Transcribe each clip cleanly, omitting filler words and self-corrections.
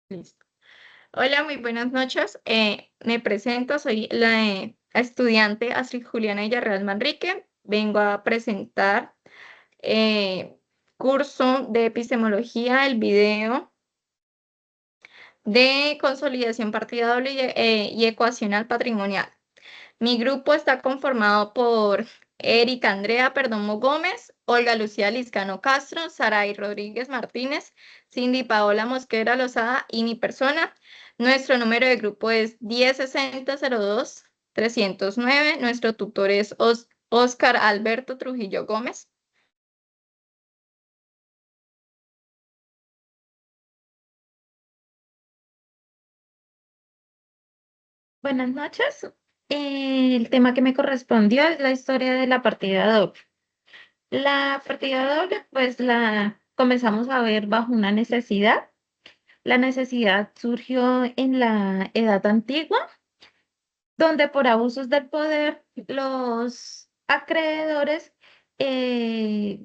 Listo. Hola, muy buenas noches. Me presento, soy la estudiante Astrid Juliana Villarreal Manrique. Vengo a presentar eh, curso de epistemología, el video de consolidación partida doble y ecuacional patrimonial. Mi grupo está conformado por Erika Andrea Perdomo Gómez, Olga Lucía Liscano Castro, Saray Rodríguez Martínez, Cindy Paola Mosquera Lozada y mi persona. Nuestro número de grupo es 1060-02-309. Nuestro tutor es Oscar Alberto Trujillo Gómez. Buenas noches. El tema que me correspondió es la historia de la partida doble. La partida doble, pues la comenzamos a ver bajo una necesidad. La necesidad surgió en la Edad Antigua, donde por abusos del poder los acreedores eh,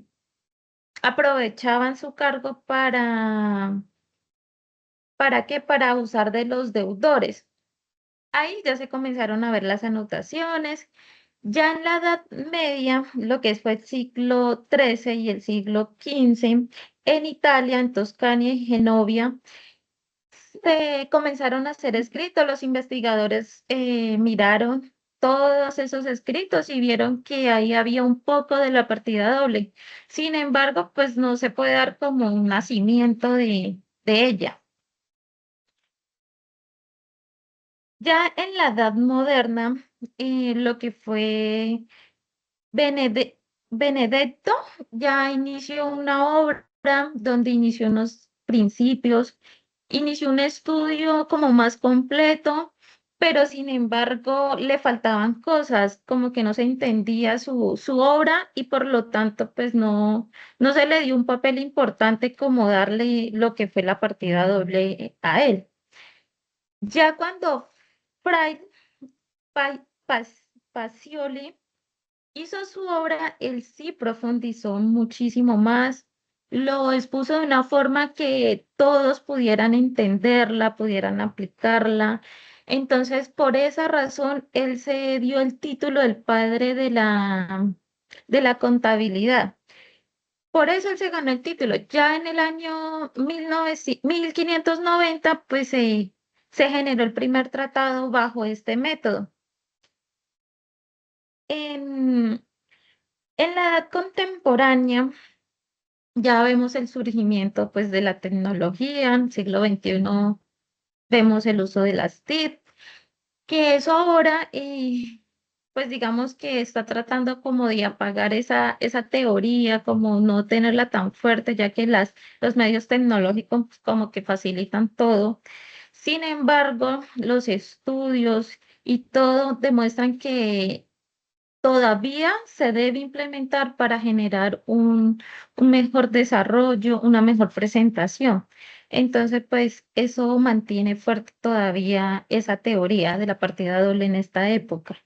aprovechaban su cargo ¿para qué? Para abusar de los deudores. Ahí ya se comenzaron a ver las anotaciones. Ya en la Edad Media, lo que fue el siglo XIII y el siglo XV, en Italia, en Toscana y Genovia, se comenzaron a hacer escritos. Los investigadores miraron todos esos escritos y vieron que ahí había un poco de la partida doble. Sin embargo, pues no se puede dar como un nacimiento de ella. Ya en la Edad Moderna, lo que fue Benede- Benedetto ya inició una obra donde inició unos principios, inició un estudio como más completo, pero sin embargo le faltaban cosas, como que no se entendía su obra y por lo tanto pues no se le dio un papel importante como darle lo que fue la partida doble a él. Ya cuando Fray Pacioli hizo su obra, él sí profundizó muchísimo más, lo expuso de una forma que todos pudieran entenderla, pudieran aplicarla. Entonces, por esa razón, él se dio el título del padre de la contabilidad. Por eso él se ganó el título. Ya en el año 1590, pues se generó el primer tratado bajo este método. En, en la edad contemporánea, ya vemos el surgimiento pues de la tecnología, en el siglo XXI vemos el uso de las TIC, que eso ahora pues digamos que está tratando como de apagar esa teoría, como no tenerla tan fuerte, ya que los medios tecnológicos como que facilitan todo. Sin embargo, los estudios y todo demuestran que todavía se debe implementar para generar un mejor desarrollo, una mejor presentación. Entonces, pues eso mantiene fuerte todavía esa teoría de la partida doble en esta época.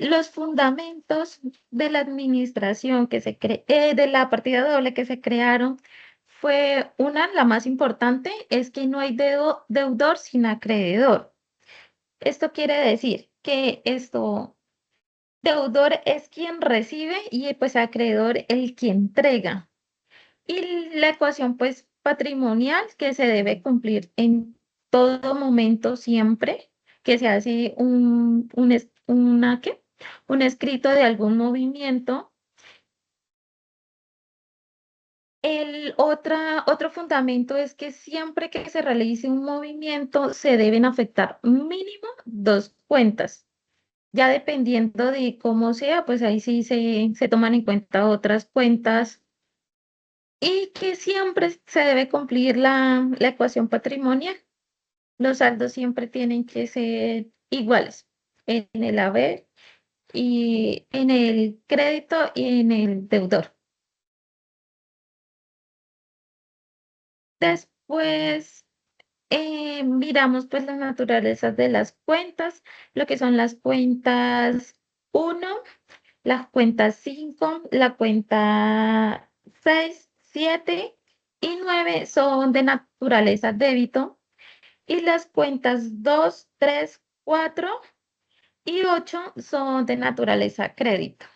Los fundamentos de la administración de la partida doble que se crearon fue la más importante, es que no hay deudor sin acreedor. Esto quiere decir que deudor es quien recibe y pues acreedor el quien entrega. Y la ecuación pues patrimonial que se debe cumplir en todo momento siempre que se hace ¿qué? Un escrito de algún movimiento. Otro fundamento es que siempre que se realice un movimiento se deben afectar mínimo dos cuentas. Ya dependiendo de cómo sea, pues ahí sí se toman en cuenta otras cuentas y que siempre se debe cumplir la ecuación patrimonial. Los saldos siempre tienen que ser iguales en el haber y en el crédito y en el deudor. Después miramos pues las naturalezas de las cuentas, lo que son las cuentas uno, la cuenta 5, la cuenta 6, 7 y 9 son de naturaleza débito, y las cuentas 2, 3, 4 y 8 son de naturaleza crédito.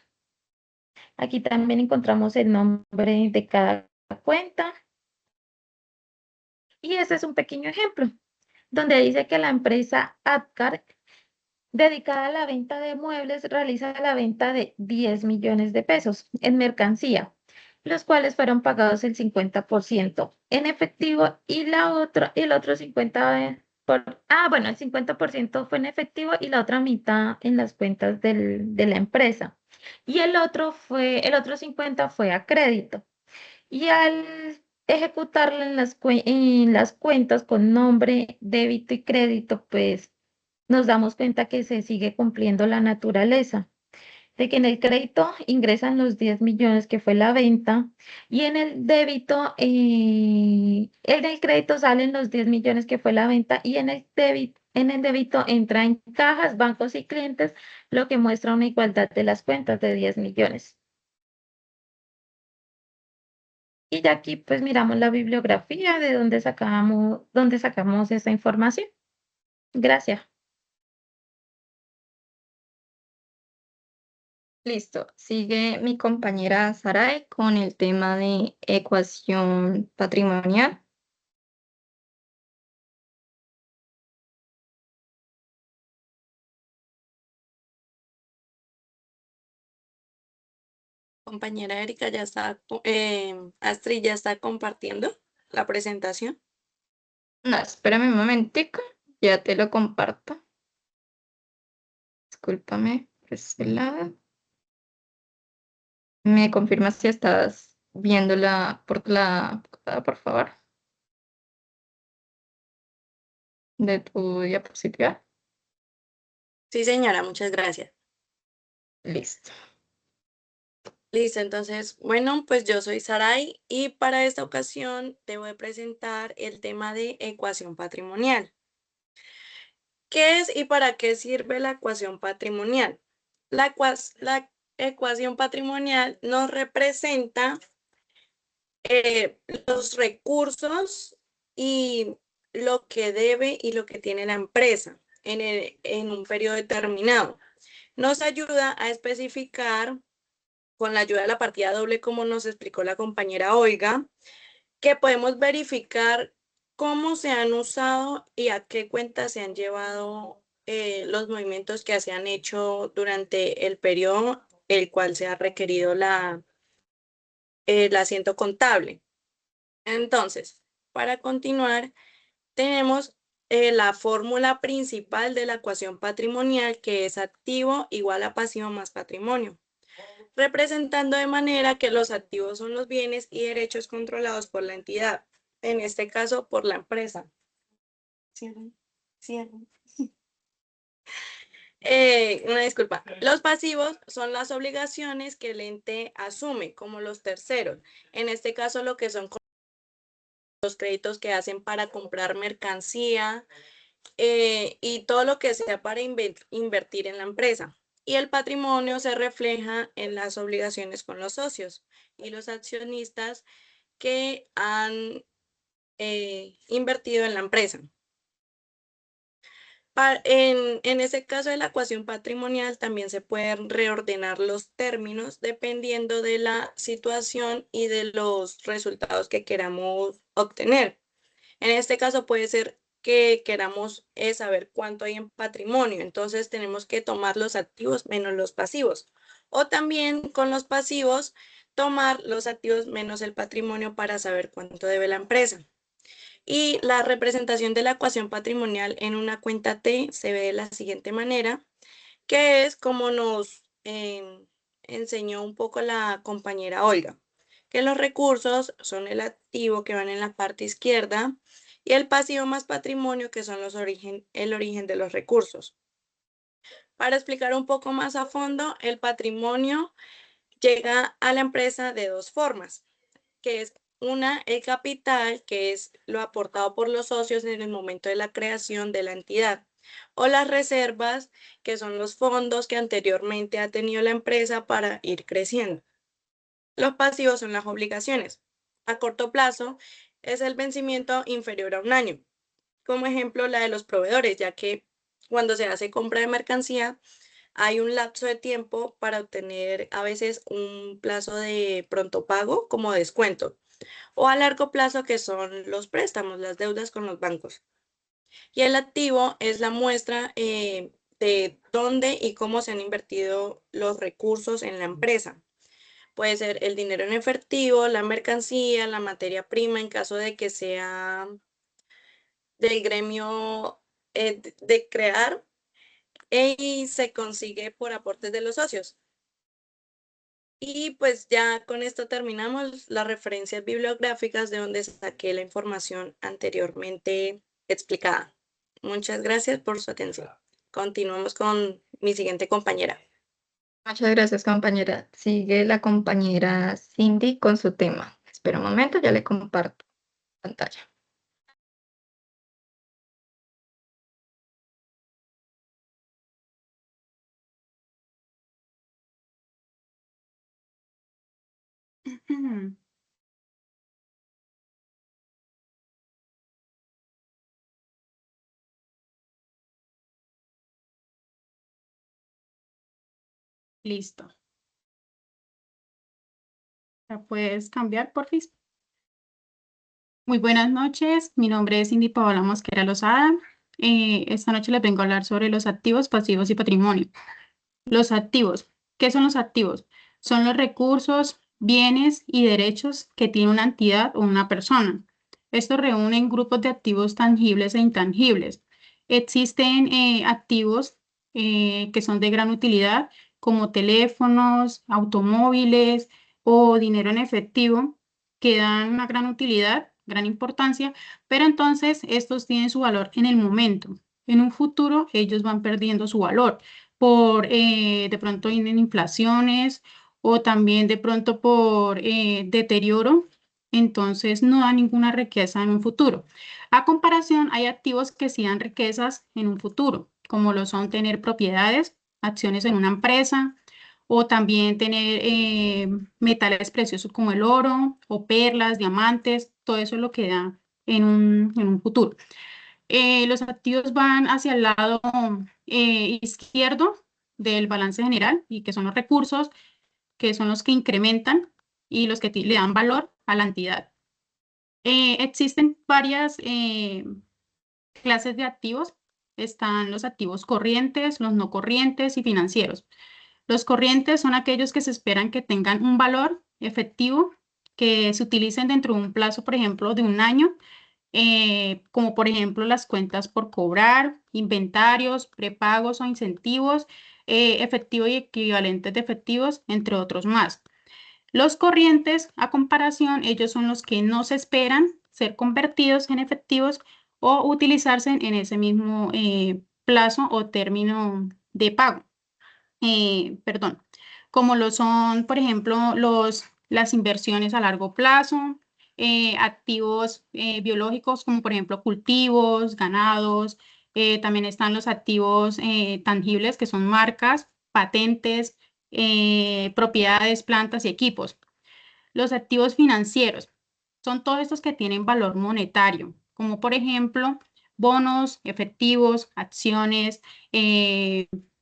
Aquí también encontramos el nombre de cada cuenta y ese es un pequeño ejemplo donde dice que la empresa Apcar, dedicada a la venta de muebles, realiza la venta de 10 millones de pesos en mercancía, los cuales fueron pagados el 50% en efectivo y el otro 50%, el 50% fue en efectivo y la otra mitad en las cuentas de la empresa. Y el otro 50 fue a crédito. Y al ejecutarlo en las cuentas con nombre, débito y crédito, pues nos damos cuenta que se sigue cumpliendo la naturaleza, de que en el crédito ingresan los 10 millones que fue la venta y en el crédito salen los 10 millones que fue la venta y en el débito entra en cajas, bancos y clientes, lo que muestra una igualdad de las cuentas de 10 millones. Y ya aquí pues miramos la bibliografía de dónde sacamos esa información. Gracias. Listo. Sigue mi compañera Saray con el tema de ecuación patrimonial. Compañera Erika ya está, Astrid ya está compartiendo la presentación. No, espérame un momentico, ya te lo comparto. Discúlpame por ese lado. ¿Me confirmas si estás viéndola por la portada, por favor? De tu diapositiva. Sí, señora, muchas gracias. Listo. Listo, entonces, bueno, pues yo soy Saray y para esta ocasión te voy a presentar el tema de ecuación patrimonial. ¿Qué es y para qué sirve la ecuación patrimonial? La ecuación patrimonial nos representa los recursos y lo que debe y lo que tiene la empresa en un periodo determinado. Nos ayuda a especificar, con la ayuda de la partida doble, como nos explicó la compañera Olga, que podemos verificar cómo se han usado y a qué cuentas se han llevado los movimientos que se han hecho durante el periodo el cual se ha requerido el asiento contable. Entonces, para continuar, tenemos la fórmula principal de la ecuación patrimonial, que es activo igual a pasivo más patrimonio, representando de manera que los activos son los bienes y derechos controlados por la entidad, en este caso por la empresa. Cierren, cierren. Una disculpa. Los pasivos son las obligaciones que el ente asume, como los terceros. En este caso, lo que son los créditos que hacen para comprar mercancía, y todo lo que sea para invertir en la empresa. Y el patrimonio se refleja en las obligaciones con los socios y los accionistas que han invertido en la empresa. En ese caso de la ecuación patrimonial también se pueden reordenar los términos dependiendo de la situación y de los resultados que queramos obtener. En este caso puede ser que queramos saber cuánto hay en patrimonio, entonces tenemos que tomar los activos menos los pasivos. O también con los pasivos, tomar los activos menos el patrimonio para saber cuánto debe la empresa. Y la representación de la ecuación patrimonial en una cuenta T se ve de la siguiente manera, que es como nos enseñó un poco la compañera Olga, que los recursos son el activo que van en la parte izquierda y el pasivo más patrimonio, que son el origen de los recursos. Para explicar un poco más a fondo, el patrimonio llega a la empresa de dos formas, que es una, el capital, que es lo aportado por los socios en el momento de la creación de la entidad, o las reservas, que son los fondos que anteriormente ha tenido la empresa para ir creciendo. Los pasivos son las obligaciones, a corto plazo es el vencimiento inferior a un año. Como ejemplo, la de los proveedores, ya que cuando se hace compra de mercancía, hay un lapso de tiempo para obtener a veces un plazo de pronto pago como descuento, o a largo plazo que son los préstamos, las deudas con los bancos. Y el activo es la muestra de dónde y cómo se han invertido los recursos en la empresa. Puede ser el dinero en efectivo, la mercancía, la materia prima, en caso de que sea del gremio de crear, y se consigue por aportes de los socios. Y pues ya con esto terminamos las referencias bibliográficas de donde saqué la información anteriormente explicada. Muchas gracias por su atención. Continuamos con mi siguiente compañera. Muchas gracias, compañera. Sigue la compañera Cindy con su tema. Espera un momento, ya le comparto pantalla. Listo. ¿La puedes cambiar, porfis? Muy buenas noches. Mi nombre es Cindy Paola Mosquera Lozada. Esta noche les vengo a hablar sobre los activos, pasivos y patrimonio. Los activos. ¿Qué son los activos? Son los recursos, bienes y derechos que tiene una entidad o una persona. Estos reúnen grupos de activos tangibles e intangibles. Existen activos que son de gran utilidad, como teléfonos, automóviles o dinero en efectivo, que dan una gran utilidad, gran importancia, pero entonces estos tienen su valor en el momento. En un futuro ellos van perdiendo su valor por de pronto en inflaciones o también de pronto por deterioro, entonces no da ninguna riqueza en un futuro. A comparación, hay activos que sí dan riquezas en un futuro, como lo son tener propiedades, acciones en una empresa, o también tener metales preciosos como el oro o perlas, diamantes, todo eso es lo que da en un futuro. Los activos van hacia el lado izquierdo del balance general y que son los recursos, que son los que incrementan y los que le dan valor a la entidad. Existen varias clases de activos. Están los activos corrientes, los no corrientes y financieros. Los corrientes son aquellos que se esperan que tengan un valor efectivo, que se utilicen dentro de un plazo, por ejemplo, de un año, como por ejemplo las cuentas por cobrar, inventarios, prepagos o incentivos, efectivo y equivalentes de efectivos, entre otros más. Los corrientes, a comparación, ellos son los que no se esperan ser convertidos en efectivos o utilizarse en ese mismo plazo o término de pago. Perdón, como lo son, por ejemplo, las inversiones a largo plazo, activos biológicos como por ejemplo cultivos, ganados, también están los activos tangibles que son marcas, patentes, propiedades, plantas y equipos. Los activos financieros son todos estos que tienen valor monetario, como por ejemplo bonos, efectivos, acciones,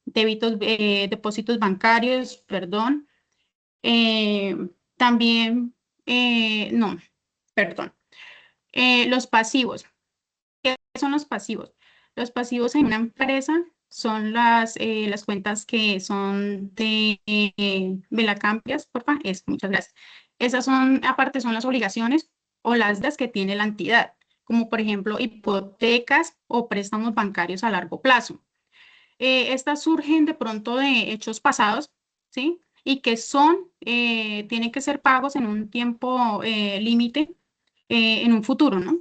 depósitos bancarios, perdón. Eh, también, no, perdón. Los pasivos. ¿Qué son los pasivos? Los pasivos en una empresa son las cuentas que son de la Campias, porfa, muchas gracias. Esas son, aparte, son las obligaciones o las deudas que tiene la entidad, como por ejemplo hipotecas o préstamos bancarios a largo plazo. Estas surgen de pronto de hechos pasados, ¿sí? Y que tienen que ser pagos en un tiempo límite en un futuro, ¿no?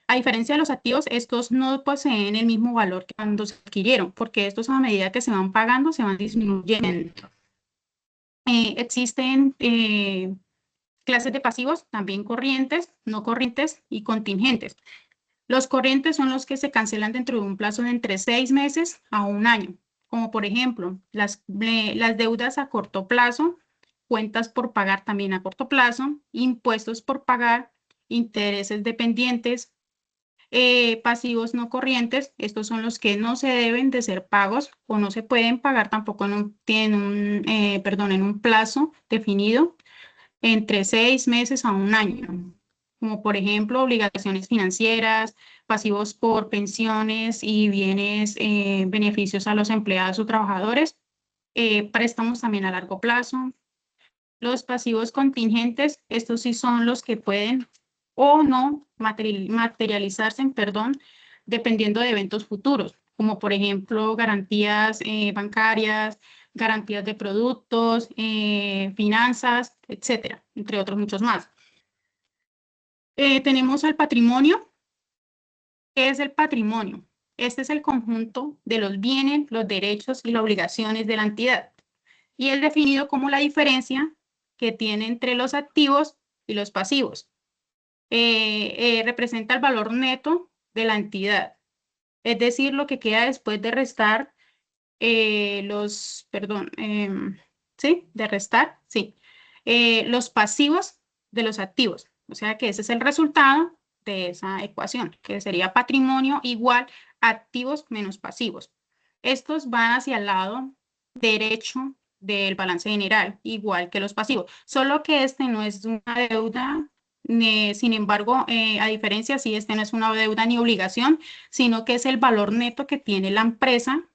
A diferencia de los activos, estos no poseen el mismo valor que cuando se adquirieron, porque estos a medida que se van pagando se van disminuyendo. Existen clases de pasivos, también corrientes, no corrientes y contingentes. Los corrientes son los que se cancelan dentro de un plazo de entre 6 meses a un año, como por ejemplo las deudas a corto plazo cuentas por pagar también a corto plazo, impuestos por pagar, intereses dependientes, pasivos no corrientes. Estos son los que no se deben de ser pagos o no se pueden pagar tampoco en un plazo definido entre 6 meses a un año, como por ejemplo obligaciones financieras, pasivos por pensiones y bienes, beneficios a los empleados o trabajadores, préstamos también a largo plazo. Los pasivos contingentes, estos sí son los que pueden o no materializarse, perdón, dependiendo de eventos futuros, como por ejemplo garantías bancarias, garantías de productos, finanzas, etcétera, entre otros muchos más. Tenemos al patrimonio. ¿Qué es el patrimonio? Este es el conjunto de los bienes, los derechos y las obligaciones de la entidad. Y es definido como la diferencia que tiene entre los activos y los pasivos. Representa el valor neto de la entidad, es decir, lo que queda después de restar los pasivos de los activos. O sea que ese es el resultado de esa ecuación, que sería patrimonio igual activos menos pasivos. Estos van hacia el lado derecho del balance general, igual que los pasivos, solo que este no es una deuda, sin embargo, a diferencia, sí, este no es una deuda ni obligación, sino que es el valor neto que tiene la empresa.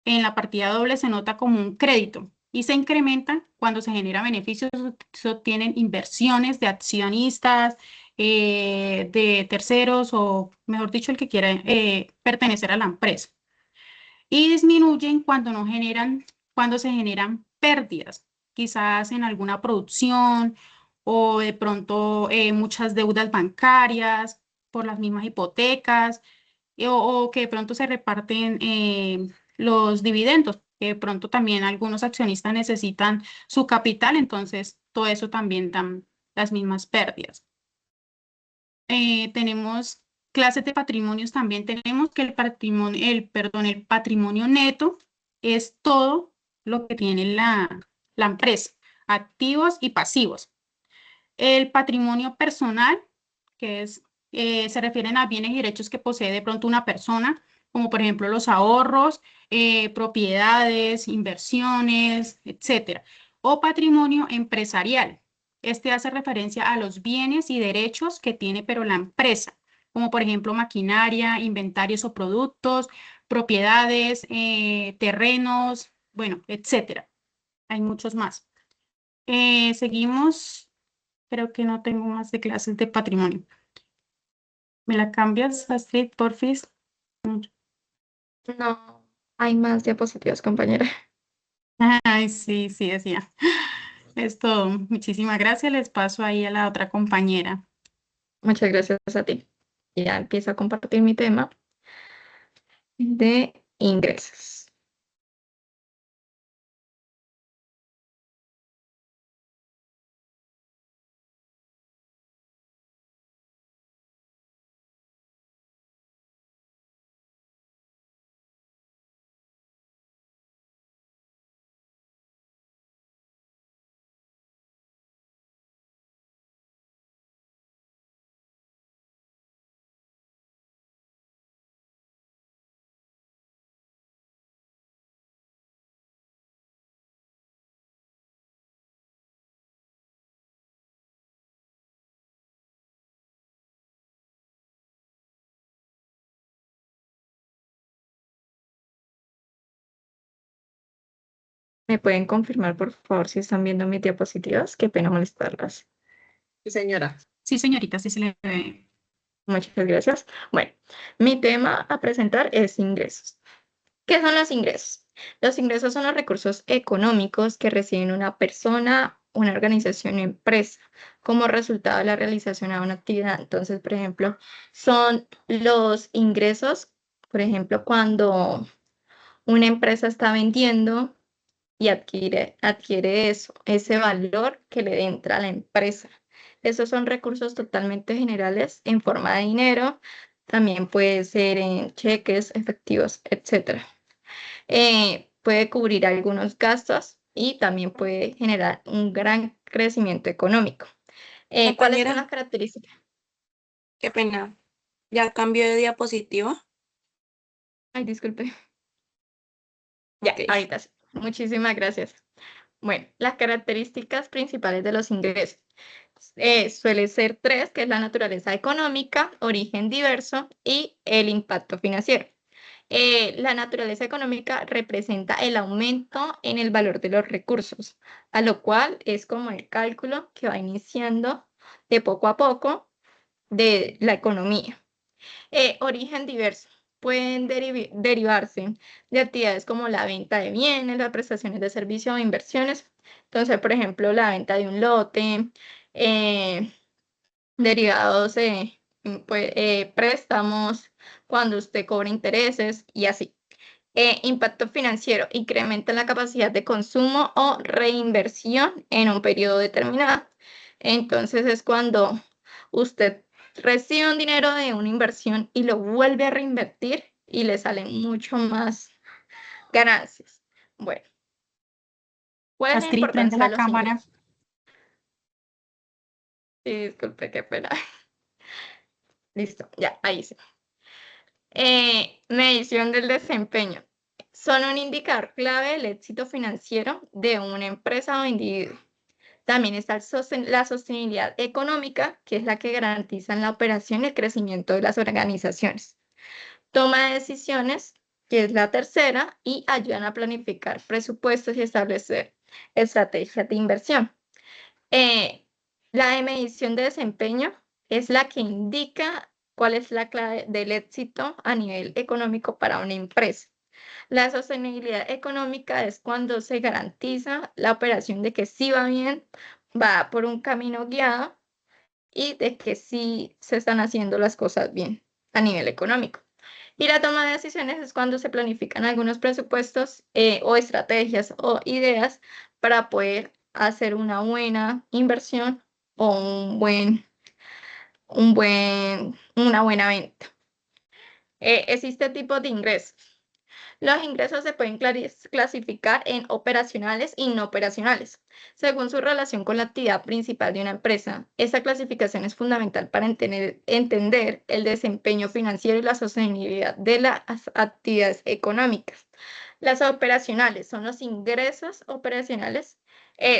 En la partida doble se nota como un crédito y se incrementa cuando se genera beneficios, se obtienen inversiones de accionistas, de terceros o, mejor dicho, el que quiera pertenecer a la empresa. Y disminuyen cuando se generan pérdidas, quizás en alguna producción o de pronto muchas deudas bancarias por las mismas hipotecas, o que de pronto se reparten los dividendos, que de pronto también algunos accionistas necesitan su capital, entonces todo eso también dan las mismas pérdidas. Tenemos clases de patrimonios, también tenemos que el patrimonio neto es todo lo que tiene la empresa, activos y pasivos. El patrimonio personal, que se refieren a bienes y derechos que posee de pronto una persona, como por ejemplo los ahorros, propiedades, inversiones, etcétera. O patrimonio empresarial. Este hace referencia a los bienes y derechos que tiene pero la empresa, como por ejemplo maquinaria, inventarios o productos, propiedades, terrenos, bueno, etcétera. Hay muchos más. Seguimos. Creo que no tengo más de clases de patrimonio. ¿Me la cambias, Astrid, porfis? No, hay más diapositivas, compañera. Ay, sí, sí, decía. Es todo. Muchísimas gracias. Les paso ahí a la otra compañera. Muchas gracias a ti. Ya empiezo a compartir mi tema de ingresos. ¿Me pueden confirmar, por favor, si están viendo mis diapositivas? Qué pena molestarlas. Sí, señora. Sí, señorita, sí se le ve. Muchas gracias. Bueno, mi tema a presentar es ingresos. ¿Qué son los ingresos? Los ingresos son los recursos económicos que recibe una persona, una organización o empresa como resultado de la realización de una actividad. Entonces, por ejemplo, son los ingresos, por ejemplo, cuando una empresa está vendiendo y adquiere eso, ese valor que le entra a la empresa. Esos son recursos totalmente generales en forma de dinero, también puede ser en cheques, efectivos, etcétera. Puede cubrir algunos gastos y también puede generar un gran crecimiento económico. ¿Cuáles son Compañera, las características? qué pena. ¿Ya cambió de diapositiva? Ay, disculpe. Ya, Ok. ahorita sí. Muchísimas gracias. Bueno, las características principales de los ingresos. Suele ser tres, que es la naturaleza económica, origen diverso y el impacto financiero. La naturaleza económica representa el aumento en el valor de los recursos, a lo cual es como el cálculo que va iniciando de poco a poco de la economía. Origen diverso. Pueden derivarse de actividades como la venta de bienes, las prestaciones de servicios o inversiones. Entonces, por ejemplo, la venta de un lote, eh, derivados de préstamos, cuando usted cobra intereses y así. Impacto financiero. Incrementa la capacidad de consumo o reinversión en un periodo determinado. Entonces es cuando usted recibe un dinero de una inversión y lo vuelve a reinvertir y le salen mucho más ganancias. Bueno, ¿cuál es la Astrid, prende importancia de la los cámara. ingresos? Sí, disculpe, qué pena. Listo, ya, ahí sí. Medición del desempeño. Son un indicador clave del éxito financiero de una empresa o individuo. También está la sostenibilidad económica, que es la que garantiza la operación y el crecimiento de las organizaciones. Toma de decisiones, que es la tercera, y ayudan a planificar presupuestos y establecer estrategias de inversión. La de medición de desempeño es la que indica cuál es la clave del éxito a nivel económico para una empresa. La sostenibilidad económica es cuando se garantiza la operación de que sí va bien, va por un camino guiado y de que sí se están haciendo las cosas bien a nivel económico. Y la toma de decisiones es cuando se planifican algunos presupuestos o estrategias o ideas para poder hacer una buena inversión o una buena venta. Existe tipos de ingresos. Los ingresos se pueden clasificar en operacionales y no operacionales, según su relación con la actividad principal de una empresa. Esta clasificación es fundamental para entender el desempeño financiero y la sostenibilidad de las actividades económicas. Las operacionales son los ingresos operacionales,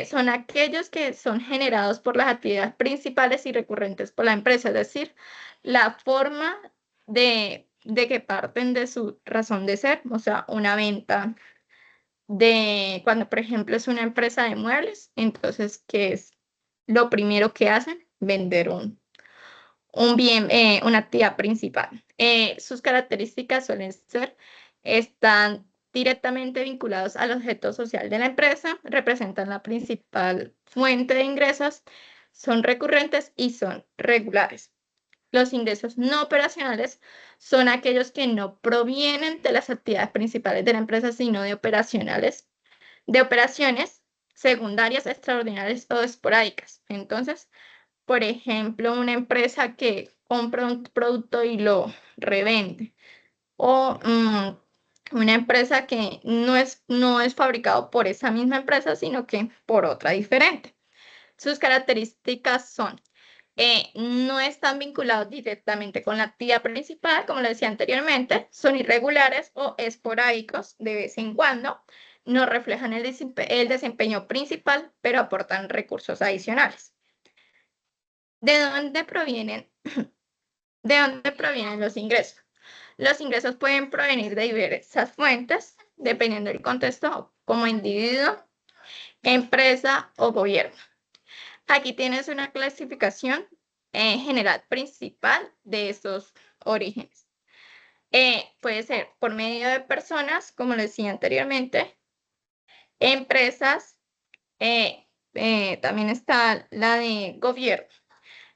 son aquellos que son generados por las actividades principales y recurrentes por la empresa, es decir, la forma de que parten de su razón de ser, o sea, una venta de, cuando por ejemplo es una empresa de muebles, entonces, ¿qué es lo primero que hacen? Vender un bien, una actividad principal. Sus características suelen ser, están directamente vinculados al objeto social de la empresa, representan la principal fuente de ingresos, son recurrentes y son regulares. Los ingresos no operacionales son aquellos que no provienen de las actividades principales de la empresa, sino de operaciones secundarias, extraordinarias o esporádicas. Entonces, por ejemplo, una empresa que compra un producto y lo revende, o una empresa que no es fabricado por esa misma empresa, sino que por otra diferente. Sus características son no están vinculados directamente con la actividad principal, como lo decía anteriormente, son irregulares o esporádicos de vez en cuando, no reflejan el desempeño principal, pero aportan recursos adicionales. ¿De dónde provienen? ¿De dónde provienen los ingresos? Los ingresos pueden provenir de diversas fuentes, dependiendo del contexto, como individuo, empresa o gobierno. Aquí tienes una clasificación general principal de estos orígenes. Puede ser por medio de personas, como lo decía anteriormente, empresas, también está la de gobierno.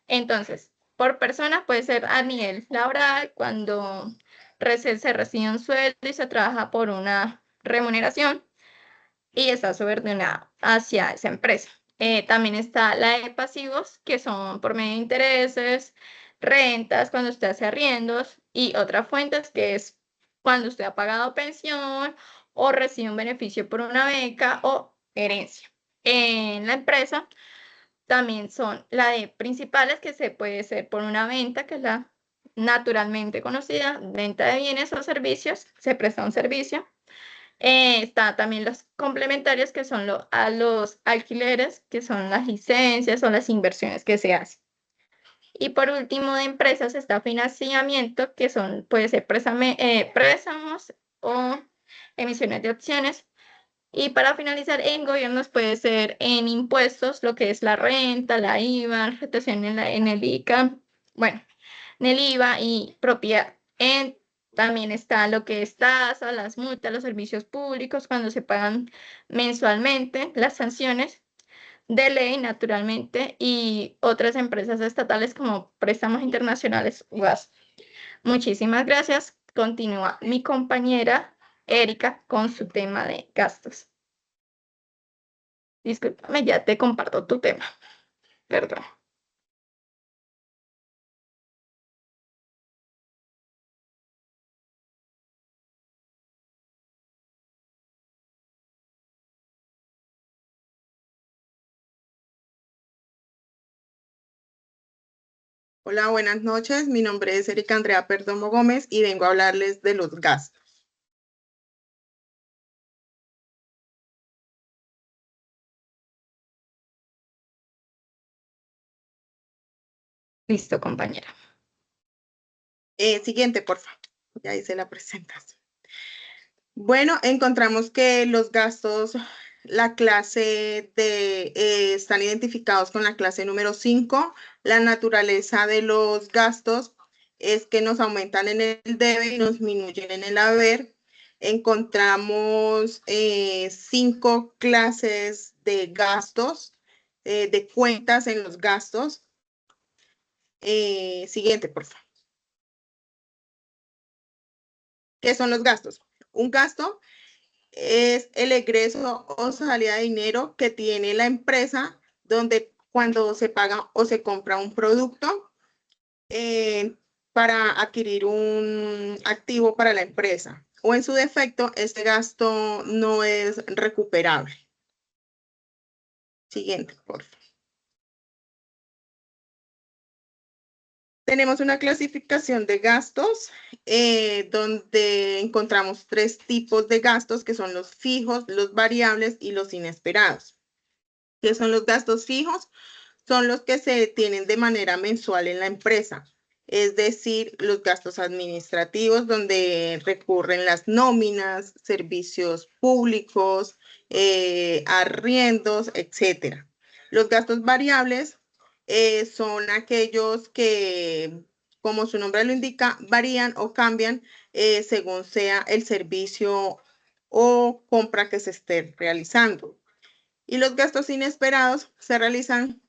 Entonces, por persona puede ser a nivel laboral, cuando se recibe un sueldo y se trabaja por una remuneración y está subordinado hacia esa empresa. También está la de pasivos, que son por medio de intereses, rentas, cuando usted hace arriendos, y otras fuentes, que es cuando usted ha pagado pensión o recibe un beneficio por una beca o herencia. En la empresa también son la de principales, que se puede ser por una venta, que es la naturalmente conocida, venta de bienes o servicios, se presta un servicio. Está también los complementarios, que son a los alquileres, que son las licencias o las inversiones que se hacen. Y por último, de empresas está financiamiento, que puede ser préstamos o emisiones de acciones. Y para finalizar, en gobiernos puede ser en impuestos, lo que es la renta, la IVA, retención en el ICA, bueno, en el IVA y propiedad. También está lo que es tasa, las multas, los servicios públicos, cuando se pagan mensualmente, las sanciones de ley, naturalmente, y otras empresas estatales como préstamos internacionales, UAS. Muchísimas gracias. Continúa mi compañera Erika con su tema de gastos. Discúlpame, ya te comparto tu tema. Perdón. Hola, buenas noches. Mi nombre es Erika Andrea Perdomo Gómez y vengo a hablarles de los gastos. Listo, compañera. Siguiente, por favor. Ya hice la presentación. Bueno, encontramos que los gastos, la clase están identificados con la clase número 5. La naturaleza de los gastos es que nos aumentan en el debe y nos disminuyen en el haber. Encontramos 5 clases de gastos, de cuentas en los gastos. Siguiente, por favor. ¿Qué son los gastos? Un gasto es el egreso o salida de dinero que tiene la empresa cuando se paga o se compra un producto para adquirir un activo para la empresa. O en su defecto, este gasto no es recuperable. Siguiente, por favor. Tenemos una clasificación de gastos donde encontramos 3 tipos de gastos, que son los fijos, los variables y los inesperados. ¿Qué son los gastos fijos? Son los que se tienen de manera mensual en la empresa, es decir, los gastos administrativos donde recurren las nóminas, servicios públicos, arriendos, etc. Los gastos variables son aquellos que, como su nombre lo indica, varían o cambian según sea el servicio o compra que se esté realizando. Y los gastos inesperados se realizan,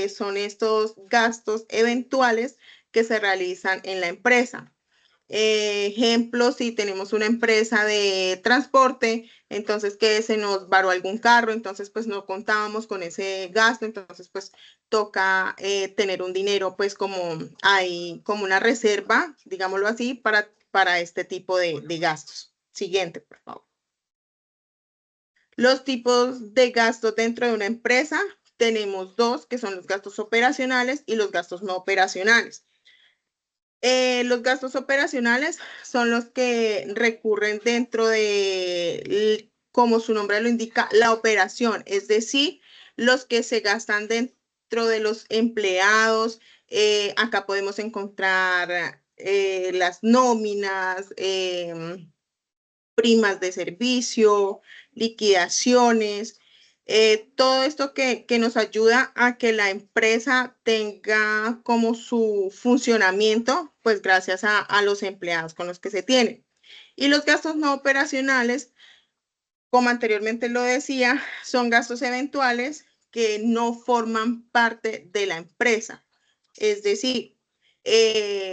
son estos gastos eventuales que se realizan en la empresa. Ejemplo, si tenemos una empresa de transporte, entonces que se nos varó algún carro, entonces pues no contábamos con ese gasto, entonces pues toca tener un dinero pues como una reserva, digámoslo así, para este tipo de gastos. Siguiente, por favor. Los tipos de gastos dentro de una empresa, tenemos 2, que son los gastos operacionales y los gastos no operacionales. Los gastos operacionales son los que recurren dentro de, como su nombre lo indica, la operación, es decir, los que se gastan dentro de los empleados. Acá podemos encontrar las nóminas, primas de servicio, liquidaciones, todo esto que nos ayuda a que la empresa tenga como su funcionamiento, pues gracias a los empleados con los que se tiene. Y los gastos no operacionales, como anteriormente lo decía, son gastos eventuales que no forman parte de la empresa. Es decir,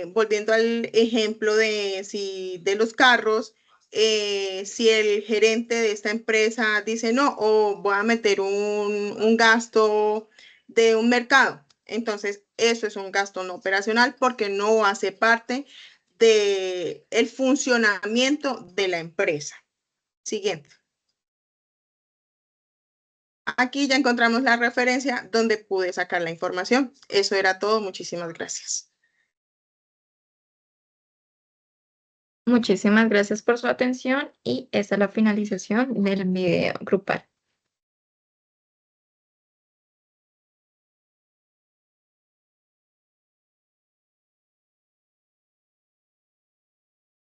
volviendo al ejemplo de los carros, si el gerente de esta empresa dice no, o voy a meter un gasto de un mercado, entonces eso es un gasto no operacional porque no hace parte del funcionamiento de la empresa. Siguiente. Aquí ya encontramos la referencia donde pude sacar la información. Eso era todo. Muchísimas gracias. Muchísimas gracias por su atención y esta es la finalización del video grupal.